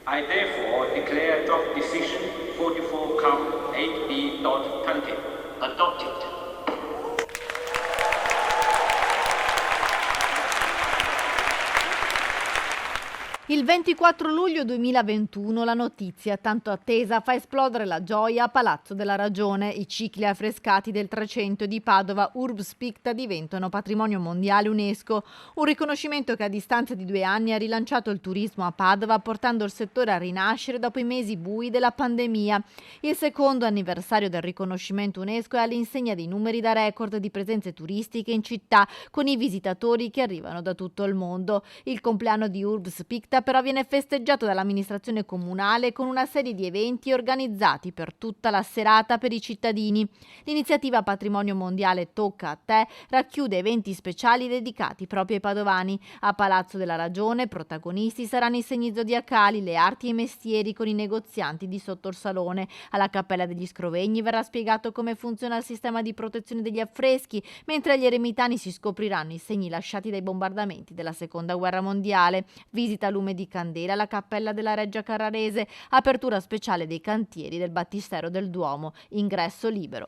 I therefore declare draft decision 44-8B.20 adopted. Il 24 luglio 2021 la notizia tanto attesa fa esplodere la gioia a Palazzo della Ragione. I cicli affrescati del 300 di Padova Urbs Picta diventano patrimonio mondiale UNESCO, un riconoscimento che a distanza di 2 anni ha rilanciato il turismo a Padova, portando il settore a rinascere dopo i mesi bui della pandemia. Il secondo anniversario del riconoscimento UNESCO è all'insegna dei numeri da record di presenze turistiche in città, con i visitatori che arrivano da tutto il mondo. Il compleanno di Urbs Picta però viene festeggiato dall'amministrazione comunale con una serie di eventi organizzati per tutta la serata per i cittadini. L'iniziativa Patrimonio Mondiale Tocca a Te racchiude eventi speciali dedicati proprio ai padovani. A Palazzo della Ragione protagonisti saranno i segni zodiacali, le arti e i mestieri con i negozianti di sotto il salone. Alla Cappella degli Scrovegni verrà spiegato come funziona il sistema di protezione degli affreschi, mentre agli eremitani si scopriranno i segni lasciati dai bombardamenti della Seconda Guerra Mondiale. Visita lume di candela alla Cappella della Reggia Carrarese, apertura speciale dei cantieri del Battistero del Duomo, ingresso libero.